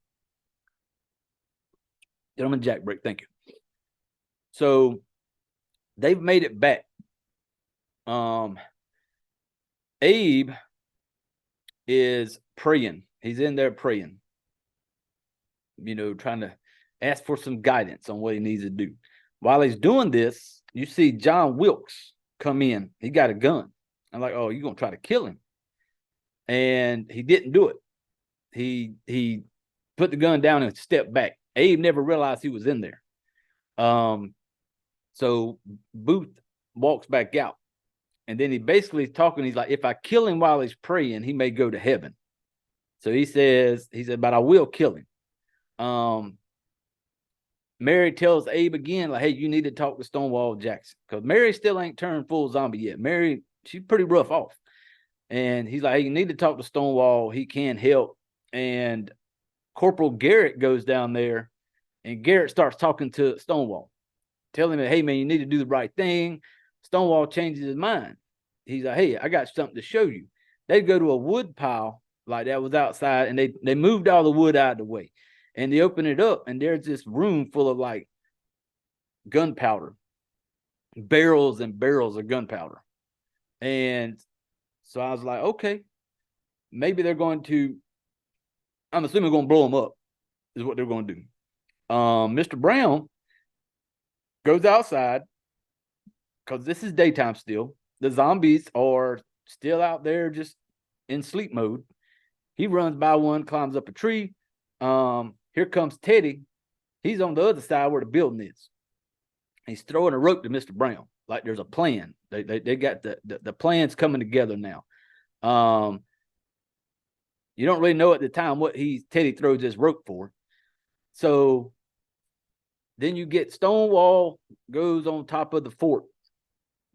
Gentleman Jack break. Thank you. So they've made it back. Abe is praying. He's in there praying. Trying to ask for some guidance on what he needs to do. While he's doing this, you see John Wilkes come in. He got a gun. I'm like, oh, you're going to try to kill him. And he didn't do it. He put the gun down and stepped back. Abe never realized he was in there. So Booth walks back out. And then he basically is talking. He's like, if I kill him while he's praying, he may go to heaven. So he said, but I will kill him. Mary tells Abe again, like, hey, you need to talk to Stonewall Jackson. Because Mary still ain't turned full zombie yet. Mary, she's pretty rough off. And he's like, hey, you need to talk to Stonewall. He can help. And Corporal Garrett goes down there, and Garrett starts talking to Stonewall, telling him, hey, man, you need to do the right thing. Stonewall changes his mind. He's like, hey, I got something to show you. They go to a wood pile like that was outside, and they moved all the wood out of the way. And they open it up, and there's this room full of like gunpowder, barrels and barrels of gunpowder. And so I was like, okay, maybe they're going to, I'm assuming going to blow them up is what they're going to do. Mr. Brown goes outside because this is daytime still. The zombies are still out there just in sleep mode. He runs by one, climbs up a tree. Here comes Teddy. He's on the other side where the building is. He's throwing a rope to Mr. Brown. Like there's a plan. They got the plans coming together now. You don't really know at the time what Teddy throws this rope for. So then you get Stonewall goes on top of the fort,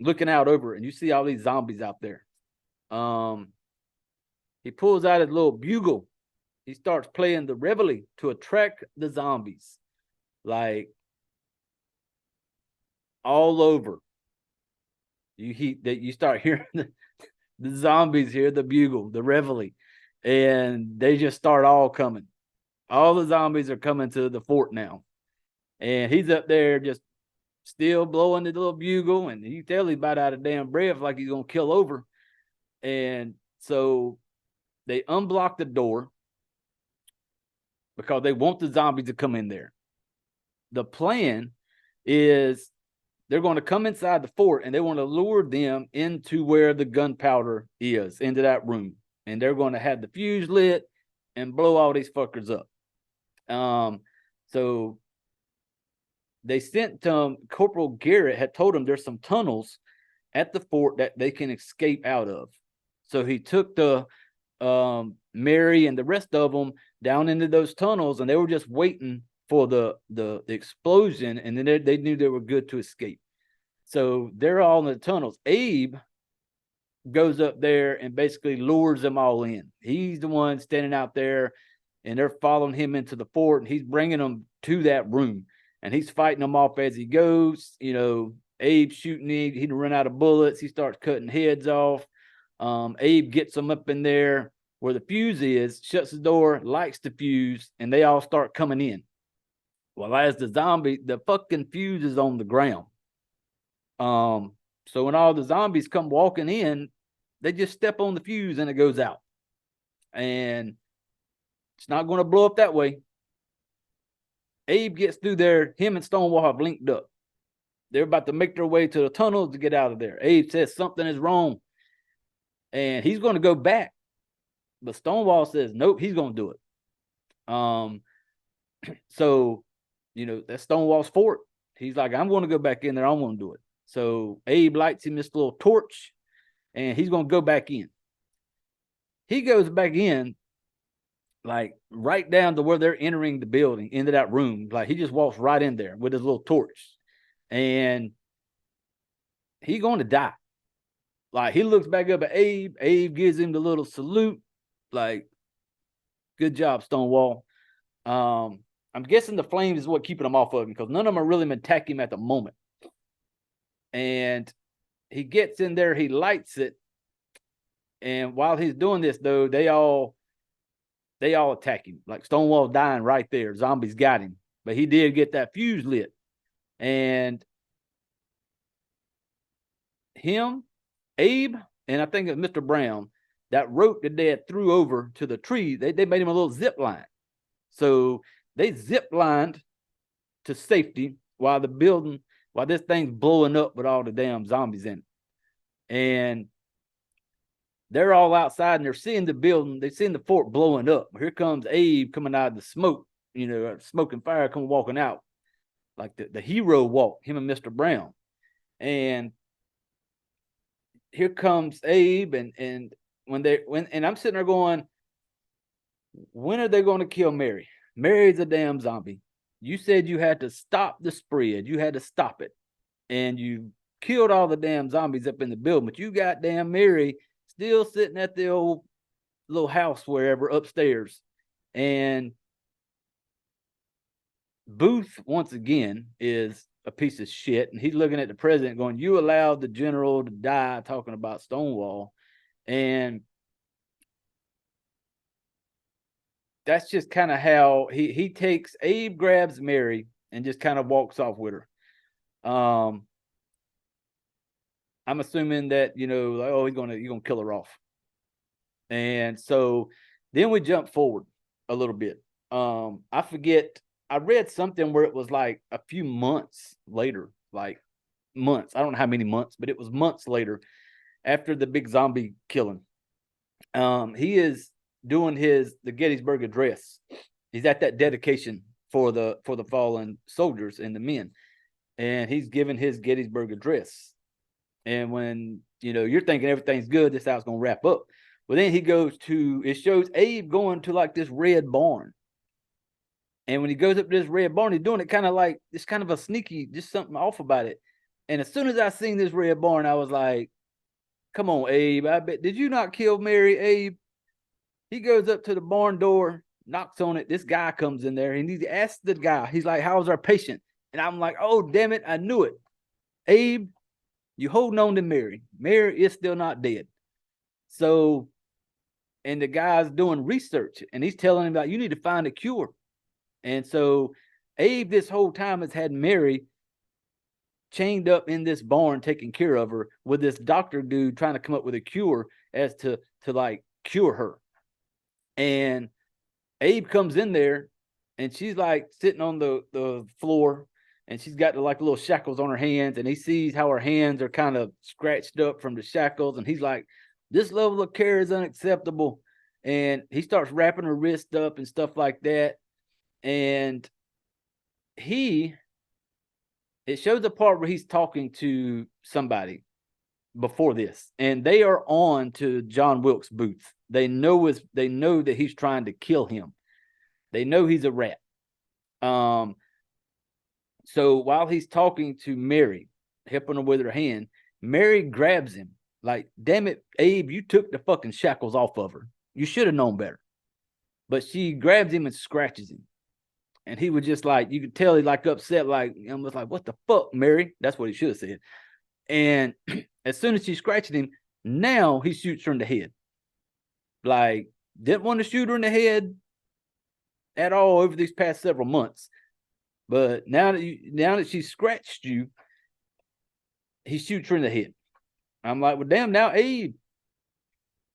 looking out over it, and you see all these zombies out there. He pulls out his little bugle. He starts playing the reveille to attract the zombies, like all over. you start hearing the zombies hear the bugle, the reveille, and they just start all coming. All the zombies are coming to the fort now, and he's up there just still blowing the little bugle, and you tell he's about out of damn breath, like he's gonna kill over. And so they unblock the door because they want the zombies to come in there. The plan is they're going to come inside the fort and they want to lure them into where the gunpowder is, into that room. And they're going to have the fuse lit and blow all these fuckers up. So they sent Corporal Garrett had told them there's some tunnels at the fort that they can escape out of. So he took the Mary and the rest of them down into those tunnels, and they were just waiting for the explosion, and then they knew they were good to escape. So they're all in the tunnels. Abe goes up there and basically lures them all in. He's the one standing out there, and they're following him into the fort, and he's bringing them to that room, and he's fighting them off as he goes. You know, Abe shooting, he'd run out of bullets. He starts cutting heads off. Abe gets them up in there where the fuse is, shuts the door, lights the fuse, and they all start coming in. Well, as the fucking fuse is on the ground. So when all the zombies come walking in, they just step on the fuse and it goes out. And it's not going to blow up that way. Abe gets through there. Him and Stonewall have linked up. They're about to make their way to the tunnels to get out of there. Abe says something is wrong, and he's going to go back. But Stonewall says, nope, he's going to do it. So, you know, that's Stonewall's fort. He's like, I'm going to go back in there. I'm going to do it. So Abe lights him this little torch, and he's going to go back in. He goes back in, like right down to where they're entering the building, into that room. Like he just walks right in there with his little torch, and he's going to die. Like he looks back up at Abe. Abe gives him the little salute. Like, good job, Stonewall. I'm guessing the flames is what keeping them off of him, because none of them are really attacking him at the moment. And he gets in there, he lights it, and while he's doing this, though, they all attack him. Like Stonewall dying right there. Zombies got him, but he did get that fuse lit. And him, Abe, and I think it was Mr. Brown, that rope that they had threw over to the tree, they made him a little zip line. So they zip lined to safety while this thing's blowing up with all the damn zombies in it. And they're all outside and they're seeing the building, they're seeing the fort blowing up. Here comes Abe coming out of the smoke, you know, smoke and fire coming walking out. Like the hero walk, him and Mr. Brown. And here comes Abe, and when I'm sitting there going, when are they going to kill Mary? Mary's a damn zombie. You said you had to stop the spread. You had to stop it. And you killed all the damn zombies up in the building, but you got damn Mary still sitting at the old little house wherever upstairs. And Booth, once again, is a piece of shit. And he's looking at the president going, you allowed the general to die, talking about Stonewall. And that's just kind of how he takes, Abe grabs Mary and just kind of walks off with her. I'm assuming that, you know, like, oh, you're gonna kill her off. And so then we jump forward a little bit. I forget, I read something where it was like a few months later, like months. I don't know how many months, but it was months later after the big zombie killing. He is doing the Gettysburg Address. He's at that dedication for the fallen soldiers and the men, and he's giving his Gettysburg Address. And when, you know, you're thinking everything's good, this how it's gonna wrap up. Well, then he goes to, it shows Abe going to like this red barn. And when he goes up to this red barn, he's doing it kind of like, it's kind of a sneaky, just something off about it. And as soon as I seen this red barn, I was like, come on, Abe, I bet, did you not kill Mary, Abe? He goes up to the barn door, knocks on it. This guy comes in there and he asks the guy, he's like, how's our patient? And I'm like, oh, damn it, I knew it. Abe, You holding on to Mary. Mary is still not dead. So, and the guy's doing research and he's telling him about you need to find a cure. And so Abe this whole time has had Mary chained up in this barn taking care of her with this doctor dude trying to come up with a cure as to like cure her. And Abe comes in there and she's like sitting on the floor and she's got like little shackles on her hands, and he sees how her hands are kind of scratched up from the shackles, and he's like, this level of care is unacceptable. And he starts wrapping her wrist up and stuff like that. And it shows the part where he's talking to somebody before this, and they are on to John Wilkes Booth. They know that he's trying to kill him. They know he's a rat. So while he's talking to Mary, helping her with her hand, Mary grabs him like, damn it, Abe, you took the fucking shackles off of her. You should have known better. But she grabs him and scratches him. And he was just like, you could tell he like upset, like, almost like, what the fuck, Mary? That's what he should have said. And as soon as she scratched him, now he shoots her in the head. Like, didn't want to shoot her in the head at all over these past several months. But now that she scratched you, he shoots her in the head. I'm like, well, damn, now Abe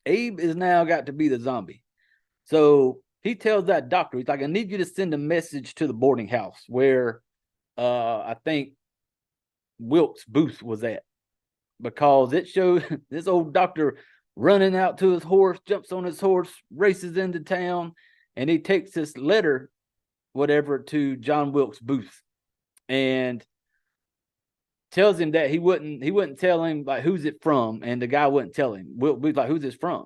is now got to be the zombie. So he tells that doctor, he's like, I need you to send a message to the boarding house where I think Wilkes Booth was at, because it shows this old doctor running out to his horse, jumps on his horse, races into town, and he takes this letter, whatever, to John Wilkes Booth, and tells him that he wouldn't tell him like who's it from, and the guy wouldn't tell him. Wilkes Booth like, who's this from?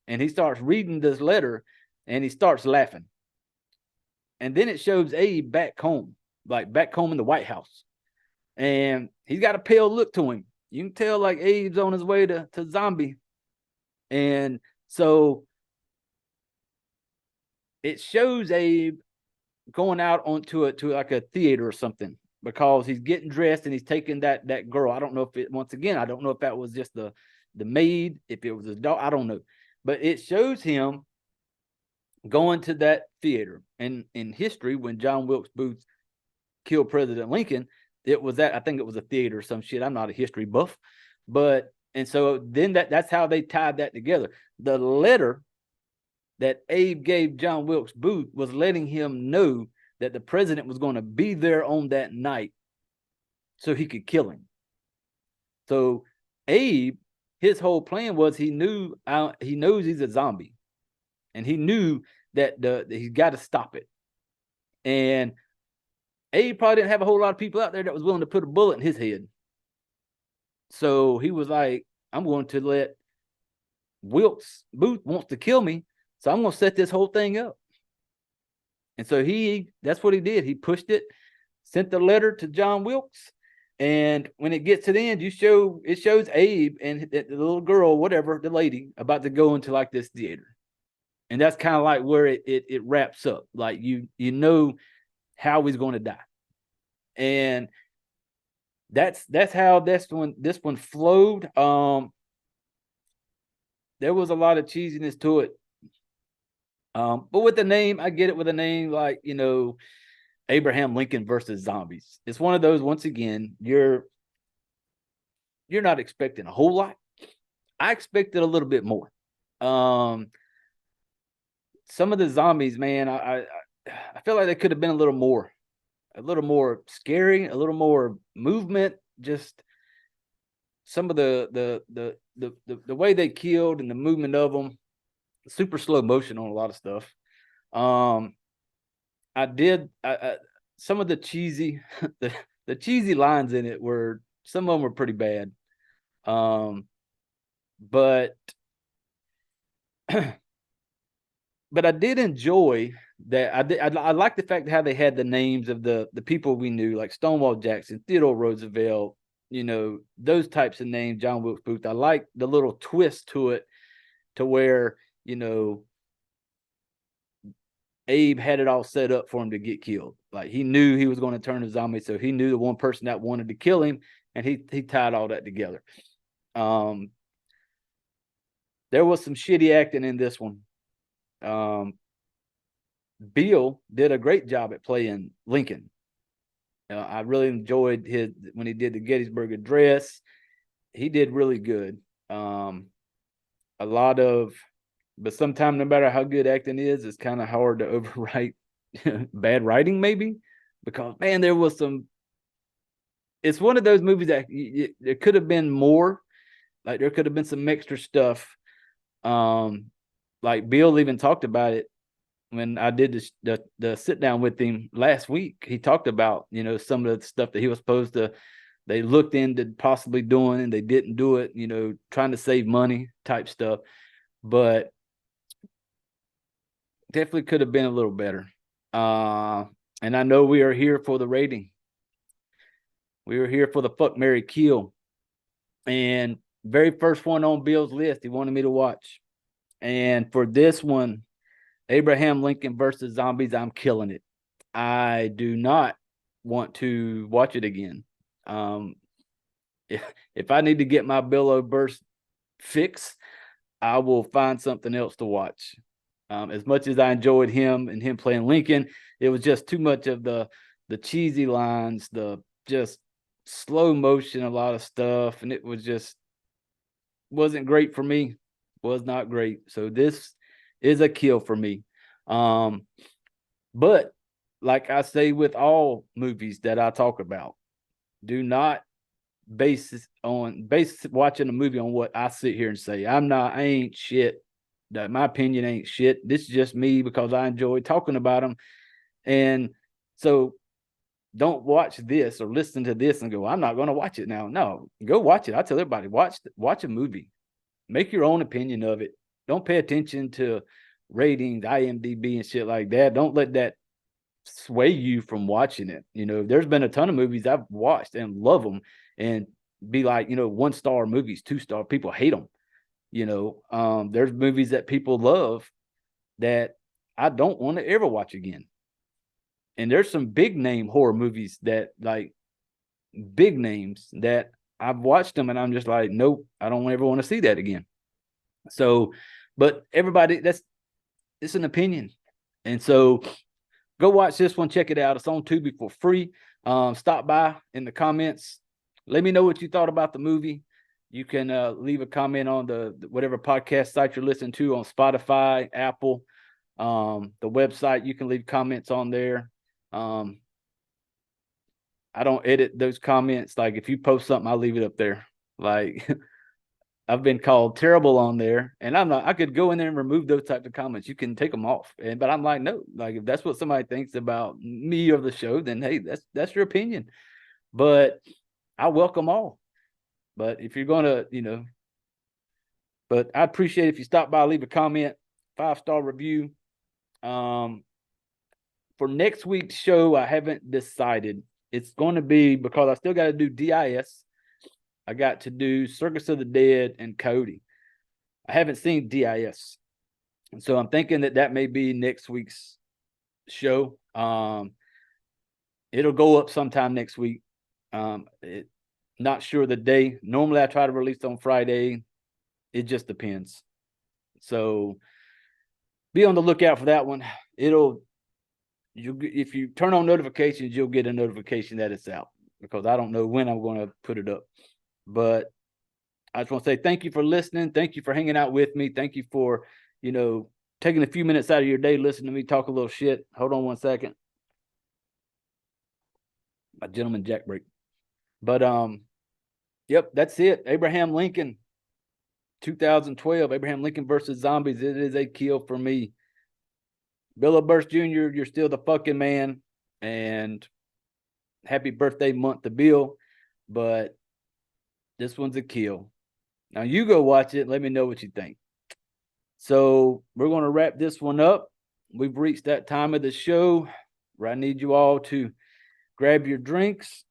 And he starts reading this letter, and he starts laughing. And then it shows Abe back home in the White House, and he's got a pale look to him. You can tell like Abe's on his way to zombie. And so it shows Abe going out onto like a theater or something, because he's getting dressed and he's taking that girl. I don't know if I don't know if that was just the maid, if it was his dog, I don't know. But it shows him going to that theater. And in history, when John Wilkes Booth killed President Lincoln, I think it was a theater or some shit. I'm not a history buff. But, and so then that's how they tied that together. The letter that Abe gave John Wilkes Booth was letting him know that the president was going to be there on that night so he could kill him. So Abe, his whole plan was he knows he's a zombie, and he knew that he's got to stop it. And Abe probably didn't have a whole lot of people out there that was willing to put a bullet in his head. So he was like, I'm going to let Wilkes Booth wants to kill me, so I'm going to set this whole thing up. And so that's what he did. He pushed it, sent the letter to John Wilkes. And when it gets to the end, it shows Abe and the little girl, whatever, the lady, about to go into like this theater. And that's kind of like where it wraps up. Like you know how he's going to die. And that's how this one flowed. There was a lot of cheesiness to it. But with the name, I get it with a name like, Abraham Lincoln versus zombies. It's one of those, once again, you're not expecting a whole lot. I expected a little bit more. Some of the zombies, man, I feel like they could have been a little more scary, a little more movement. Just some of the way they killed and the movement of them, super slow motion on a lot of stuff. Some of the cheesy the cheesy lines in it some of them were pretty bad. But but I did enjoy that. I like the fact how they had the names of the people we knew, like Stonewall Jackson, Theodore Roosevelt, those types of names, John Wilkes Booth. I like the little twist to it, to where, Abe had it all set up for him to get killed. Like he knew he was going to turn a zombie, so he knew the one person that wanted to kill him and he tied all that together. There was some shitty acting in this one. Bill did a great job at playing Lincoln. I really enjoyed when he did the Gettysburg Address. He did really good. But sometimes no matter how good acting is, it's kind of hard to overwrite bad writing, maybe, because man, there was some. It's one of those movies that there could have been more. Like there could have been some extra stuff. Like Bill even talked about it when I did the sit down with him last week. He talked about, some of the stuff that he was supposed to, they looked into possibly doing and they didn't do it, trying to save money type stuff. But definitely could have been a little better. And I know we are here for the rating. We were here for the fuck, marry, kill. And very first one on Bill's list, he wanted me to watch. And for this one, Abraham Lincoln versus Zombies, I'm killing it. I do not want to watch it again. If I need to get my Bill O'Burst fix, I will find something else to watch. As much as I enjoyed him and him playing Lincoln, it was just too much of the cheesy lines, the just slow motion, a lot of stuff, and it was just wasn't great for me. Was not great. So this is a kill for me. But like I say with all movies that I talk about, do not base watching a movie on what I sit here and say. I ain't shit. My opinion ain't shit. This is just me because I enjoy talking about them. And so don't watch this or listen to this and go, I'm not going to watch it now. No, go watch it. I tell everybody, watch a movie. Make your own opinion of it. Don't pay attention to ratings, IMDb and shit like that. Don't let that sway you from watching it. There's been a ton of movies I've watched and love them and be like, 1-star movies, 2-star. People hate them. There's movies that people love that I don't want to ever watch again. And there's some big name horror movies that like big names that I've watched them and I'm just like, nope, I don't ever want to see that again. So, but everybody, it's an opinion. And so go watch this one. Check it out. It's on Tubi for free. Stop by in the comments. Let me know what you thought about the movie. You can leave a comment on the whatever podcast site you're listening to on Spotify, Apple, the website. You can leave comments on there. I don't edit those comments. Like if you post something, I'll leave it up there. Like I've been called terrible on there, and I could go in there and remove those types of comments. You can take them off. But I'm like, no, like if that's what somebody thinks about me or the show, then hey, that's your opinion. But I welcome all. But if you're gonna, but I appreciate if you stop by, leave a comment, 5-star review. For next week's show, I haven't decided. It's going to be because I still got to do DIS. I got to do Circus of the Dead and Cody. I haven't seen DIS. And so I'm thinking that may be next week's show. It'll go up sometime next week. Not sure the day. Normally I try to release on Friday. It just depends. So be on the lookout for that one. If you turn on notifications, you'll get a notification that it's out because I don't know when I'm going to put it up. But I just want to say thank you for listening. Thank you for hanging out with me. Thank you for, taking a few minutes out of your day listening to me talk a little shit. Hold on one second. My gentleman jack break. But yep, that's it. Abraham Lincoln, 2012. Abraham Lincoln versus Zombies. It is a kill for me. Bill O'Burst Jr., you're still the fucking man. And happy birthday month to Bill. But this one's a kill. Now you go watch it. Let me know what you think. So we're going to wrap this one up. We've reached that time of the show where I need you all to grab your drinks,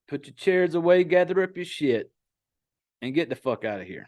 put your chairs away, gather up your shit, and get the fuck out of here.